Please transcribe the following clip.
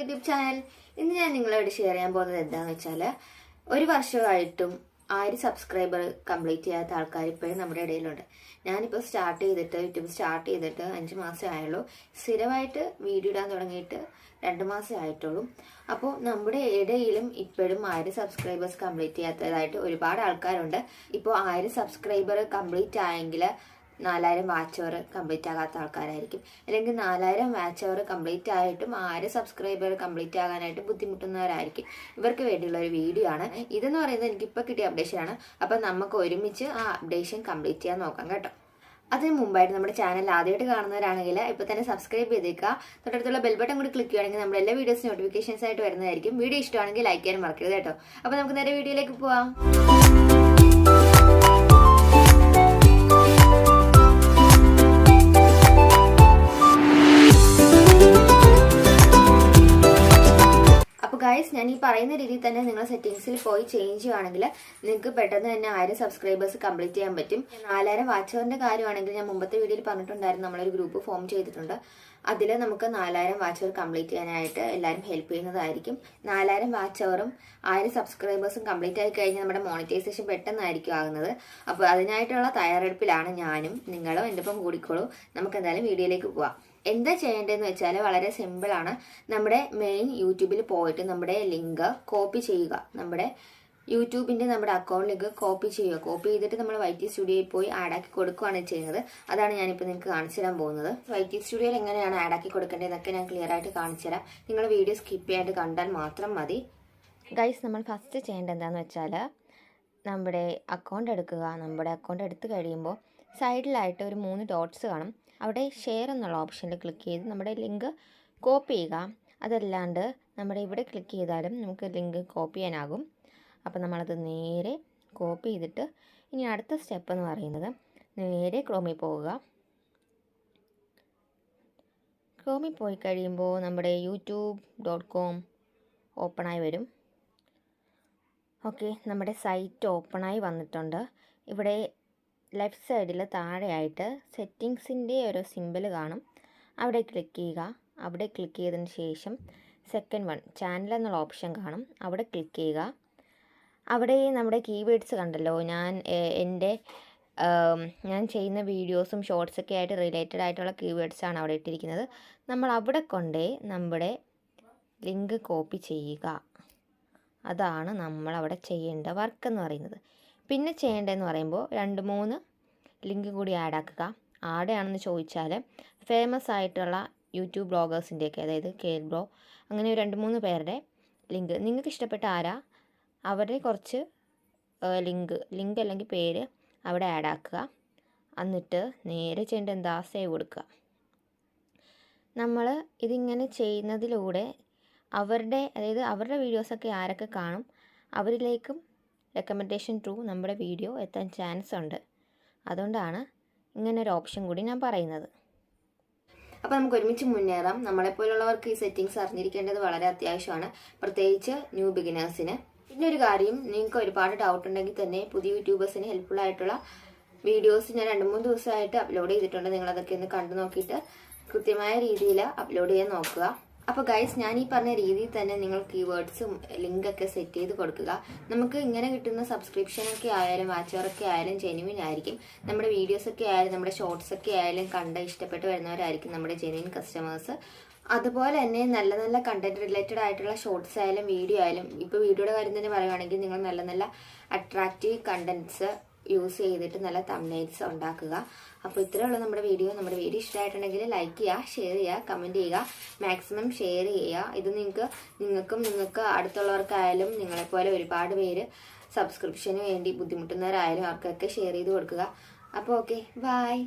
YouTube channel. ഇന്ന് ഞാൻ നിങ്ങളോട് ഷെയർ ചെയ്യാൻ പോകുന്നത് എന്താണെന്ന് വെച്ചാൽ, ഒരു വർഷമായിട്ടും 1000 സബ്സ്ക്രൈബർ കംപ്ലീറ്റ് ചെയ്യാത്ത ആൾക്കാർ ഇപ്പോഴും നമ്മുടെ ഇടയിലുണ്ട്. ഞാനിപ്പോൾ യൂട്യൂബ് സ്റ്റാർട്ട് ചെയ്തിട്ട് 5 മാസമേ ആയുള്ളൂ. സ്ഥിരമായിട്ട് വീഡിയോ ഇടാൻ തുടങ്ങിയിട്ട് 2 മാസമേ ആയിട്ടുള്ളൂ. അപ്പോൾ നമ്മുടെ ഇടയിലും ഇപ്പോഴും 1000 സബ്സ്ക്രൈബേഴ്സ് കംപ്ലീറ്റ് ചെയ്യാത്തതായിട്ട് ഒരുപാട് ആൾക്കാരുണ്ട്. ഇപ്പോൾ 1000 സബ്സ്ക്രൈബർ കംപ്ലീറ്റ് ആയെങ്കിൽ 4000 വാച്ച് അവർ കംപ്ലീറ്റ് ആകാത്ത ആൾക്കാരായിരിക്കും. അല്ലെങ്കിൽ 4000 വാച്ച് അവർ കംപ്ലീറ്റ് ആയിട്ടും 1000 സബ്സ്ക്രൈബർ കംപ്ലീറ്റ് ആകാനായിട്ട് ബുദ്ധിമുട്ടുന്നവരായിരിക്കും. ഇവർക്ക് വേണ്ടിയുള്ള ഒരു വീഡിയോ ആണ് ഇതെന്ന് പറയുന്നത്. എനിക്കിപ്പോൾ കിട്ടിയ അപ്ഡേഷൻ ആണ്. അപ്പം നമുക്ക് ഒരുമിച്ച് ആ അപ്ഡേഷൻ കംപ്ലീറ്റ് ചെയ്യാൻ നോക്കാം കേട്ടോ. അതിന് മുമ്പായിട്ട് നമ്മുടെ ചാനൽ ആദ്യമായിട്ട് കാണുന്നവരാണെങ്കിൽ ഇപ്പോൾ തന്നെ സബ്സ്ക്രൈബ് ചെയ്തേക്കുക. തൊട്ടടുത്തുള്ള ബെൽ ബട്ടൺ കൂടി ക്ലിക്ക് ചെയ്യുകയാണെങ്കിൽ നമ്മുടെ എല്ലാ വീഡിയോസ് നോട്ടിഫിക്കേഷൻസ് ആയിട്ട് വരുന്നതായിരിക്കും. വീഡിയോ ഇഷ്ടമാണെങ്കിൽ ലൈക്ക് ചെയ്യാൻ മറക്കരുത് കേട്ടോ. അപ്പോൾ നമുക്ക് നേരെ വീഡിയോയിലേക്ക് പോവാം. ഗൈസ്, ഞാൻ ഈ പറയുന്ന രീതിയിൽ തന്നെ നിങ്ങൾ സെറ്റിംഗ്സിൽ പോയി ചേഞ്ച് ചെയ്യുകയാണെങ്കിൽ നിങ്ങൾക്ക് പെട്ടെന്ന് തന്നെ 1000 സബ്സ്ക്രൈബേഴ്സ് കംപ്ലീറ്റ് ചെയ്യാൻ പറ്റും. 4000 വാച്ച് അവറിന്റെ കാര്യമാണെങ്കിൽ ഞാൻ മുമ്പത്തെ വീഡിയോയിൽ പറഞ്ഞിട്ടുണ്ടായിരുന്നു, നമ്മളൊരു ഗ്രൂപ്പ് ഫോം ചെയ്തിട്ടുണ്ട്. അതിൽ നമുക്ക് 4000 വാച്ച് അവർ കംപ്ലീറ്റ് ചെയ്യാനായിട്ട് എല്ലാവരും ഹെൽപ്പ് ചെയ്യുന്നതായിരിക്കും. 4000 വാച്ച് അവറും 1000 സബ്സ്ക്രൈബേഴ്സും കംപ്ലീറ്റ് ആയി കഴിഞ്ഞാൽ നമ്മുടെ മോണിറ്റൈസേഷൻ പെട്ടെന്നായിരിക്കും ആകുന്നത്. അപ്പോൾ അതിനായിട്ടുള്ള തയ്യാറെടുപ്പിലാണ് ഞാനും. നിങ്ങളും എൻ്റെ ഒപ്പം കൂടിക്കോളൂ. നമുക്ക് എന്തായാലും വീഡിയോയിലേക്ക് പോവാം. എന്താ ചെയ്യേണ്ടതെന്ന് വെച്ചാൽ വളരെ സിമ്പിളാണ്. നമ്മുടെ മെയിൻ യൂട്യൂബിൽ പോയിട്ട് നമ്മുടെ ലിങ്ക് കോപ്പി ചെയ്യുക. നമ്മുടെ യൂട്യൂബിൻ്റെ നമ്മുടെ അക്കൗണ്ടിലേക്ക് കോപ്പി ചെയ്യുക. കോപ്പി ചെയ്തിട്ട് നമ്മൾ YT സ്റ്റുഡിയോയിൽ പോയി ആഡാക്കി കൊടുക്കുകയാണ് ചെയ്യുന്നത്. അതാണ് ഞാനിപ്പോൾ നിങ്ങൾക്ക് കാണിച്ചു തരാൻ പോകുന്നത്. YT സ്റ്റുഡിയോയിൽ എങ്ങനെയാണ് ആഡാക്കി കൊടുക്കേണ്ടതൊക്കെ ഞാൻ ക്ലിയർ ആയിട്ട് കാണിച്ചു തരാം. നിങ്ങൾ വീഡിയോ സ്കിപ്പ് ചെയ്യാണ്ട് കണ്ടാൽ മാത്രം മതി. ഗൈസ്, നമ്മൾ ഫസ്റ്റ് ചെയ്യേണ്ടത് എന്താണെന്ന് വെച്ചാൽ, നമ്മുടെ അക്കൗണ്ട് എടുക്കുക. നമ്മുടെ അക്കൗണ്ട് എടുത്തു കഴിയുമ്പോൾ സൈഡിലായിട്ട് ഒരു 3 ഡോട്ട്സ് കാണും. അവിടെ ഷെയർ എന്നുള്ള ഓപ്ഷനിൽ ക്ലിക്ക് ചെയ്ത് നമ്മുടെ ലിങ്ക് കോപ്പി ചെയ്യുക. അതല്ലാണ്ട് നമ്മുടെ ഇവിടെ ക്ലിക്ക് ചെയ്താലും നമുക്ക് ലിങ്ക് കോപ്പി ചെയ്യാനാകും. അപ്പോൾ നമ്മളത് നേരെ കോപ്പി ചെയ്തിട്ട് ഇനി അടുത്ത സ്റ്റെപ്പ് എന്ന് പറയുന്നത്, നേരെ ക്രോമിൽ പോവുക. ക്രോമിൽ പോയി കഴിയുമ്പോൾ നമ്മുടെ youtube.com ഓപ്പണായി വരും. ഓക്കെ, നമ്മുടെ സൈറ്റ് ഓപ്പണായി വന്നിട്ടുണ്ട്. ഇവിടെ ലെഫ്റ്റ് സൈഡിൽ താഴെയായിട്ട് സെറ്റിങ്സിൻ്റെ ഒരു സിമ്പിൾ കാണും. അവിടെ ക്ലിക്ക് ചെയ്യുക. അവിടെ ക്ലിക്ക് ചെയ്തതിന് ശേഷം സെക്കൻഡ് വൺ ചാനൽ എന്നുള്ള ഓപ്ഷൻ കാണും. അവിടെ ക്ലിക്ക് ചെയ്യുക. അവിടെ നമ്മുടെ കീവേഡ്സ് കണ്ടല്ലോ, ഞാൻ ചെയ്യുന്ന വീഡിയോസും ഷോർട്സൊക്കെ ആയിട്ട് റിലേറ്റഡ് ആയിട്ടുള്ള കീവേഡ്സാണ് അവിടെ ഇട്ടിരിക്കുന്നത്. നമ്മൾ അവിടെ കൊണ്ടേ നമ്മുടെ ലിങ്ക് കോപ്പി ചെയ്യുക. അതാണ് നമ്മളവിടെ ചെയ്യേണ്ട വർക്ക് എന്ന് പറയുന്നത്. പിന്നെ ചെയ്യേണ്ടതെന്ന് പറയുമ്പോൾ 2-3 ലിങ്ക് കൂടി ആഡാക്കുക. ആടെയാണെന്ന് ചോദിച്ചാൽ ഫേമസ് ആയിട്ടുള്ള യൂട്യൂബ് ബ്ലോഗേഴ്സിൻ്റെയൊക്കെ, അതായത് KL അങ്ങനെ 2-3 പേരുടെ ലിങ്ക് നിങ്ങൾക്ക് ഇഷ്ടപ്പെട്ട ആരാ അവരുടെ കുറച്ച് ലിങ്ക് അല്ലെങ്കിൽ പേര് അവിടെ ആഡാക്കുക. എന്നിട്ട് നേരെ ചെയ്യേണ്ട എന്താ, സേവ് കൊടുക്കുക. നമ്മൾ ഇതിങ്ങനെ ചെയ്യുന്നതിലൂടെ അവരുടെ വീഡിയോസൊക്കെ ആരൊക്കെ കാണും അവരിലേക്കും റെക്കമെൻഡേഷൻ ത്രൂ നമ്മുടെ വീഡിയോ എത്താൻ ചാൻസ് ഉണ്ട്. അതുകൊണ്ടാണ് ഇങ്ങനെ ഒരു ഓപ്ഷൻ കൂടി ഞാൻ പറയുന്നത്. അപ്പോൾ നമുക്ക് ഒരുമിച്ച് മുന്നേറാം. നമ്മളെപ്പോലുള്ളവർക്ക് ഈ സെറ്റിങ്സ് അറിഞ്ഞിരിക്കേണ്ടത് വളരെ അത്യാവശ്യമാണ്, പ്രത്യേകിച്ച് ന്യൂ ബിഗിനേഴ്സിന്. പിന്നെ ഒരു കാര്യം, നിങ്ങൾക്ക് ഒരുപാട് ഡൗട്ട് ഉണ്ടെങ്കിൽ തന്നെ പുതിയ യൂട്യൂബേഴ്സിന് ഹെൽപ്ഫുൾ ആയിട്ടുള്ള വീഡിയോസ് ഞാൻ 2-3 ദിവസമായിട്ട് അപ്ലോഡ് ചെയ്തിട്ടുണ്ട്. നിങ്ങളതൊക്കെ ഒന്ന് കണ്ടു നോക്കിയിട്ട് കൃത്യമായ രീതിയിൽ അപ്ലോഡ് ചെയ്യാൻ നോക്കുക. അപ്പോൾ ഗൈസ്, ഞാൻ ഈ പറഞ്ഞ രീതിയിൽ തന്നെ നിങ്ങൾ കീവേഡ്സും ലിങ്കൊക്കെ സെറ്റ് ചെയ്ത് കൊടുക്കുക. നമുക്ക് ഇങ്ങനെ കിട്ടുന്ന സബ്സ്ക്രിപ്ഷനൊക്കെ ആയാലും വാച്ചവറൊക്കെ ആയാലും ജെന്യുവിൻ ആയിരിക്കും. നമ്മുടെ വീഡിയോസൊക്കെ ആയാലും നമ്മുടെ ഷോർട്സൊക്കെ ആയാലും കണ്ട് ഇഷ്ടപ്പെട്ട് വരുന്നവരായിരിക്കും നമ്മുടെ ജെന്യുവിൻ കസ്റ്റമേഴ്സ്. അതുപോലെ തന്നെ നല്ല നല്ല കണ്ടന്റ് റിലേറ്റഡ് ആയിട്ടുള്ള ഷോർട്സ് ആയാലും വീഡിയോ ആയാലും, ഇപ്പോൾ വീഡിയോയുടെ കാര്യം തന്നെ പറയുകയാണെങ്കിൽ നിങ്ങൾ നല്ല നല്ല അട്രാക്റ്റീവ് കണ്ടന്റ്സ് യൂസ് ചെയ്തിട്ട് നല്ല തംബ്നെയിൽസ് ഉണ്ടാക്കുക. അപ്പോൾ ഇത്രയുള്ള നമ്മുടെ വീഡിയോ ഇഷ്ടമായിട്ടുണ്ടെങ്കിൽ ലൈക്ക് ചെയ്യുക, ഷെയർ ചെയ്യുക, കമൻറ്റ് ചെയ്യുക, മാക്സിമം ഷെയർ ചെയ്യുക. ഇത് നിങ്ങൾക്ക് അടുത്തുള്ളവർക്കായാലും നിങ്ങളെപ്പോലെ ഒരുപാട് പേര് സബ്സ്ക്രിപ്ഷന് വേണ്ടി ബുദ്ധിമുട്ടുന്നവരായാലും അവർക്കൊക്കെ ഷെയർ ചെയ്ത് കൊടുക്കുക. അപ്പോൾ ഓക്കെ, ബൈ.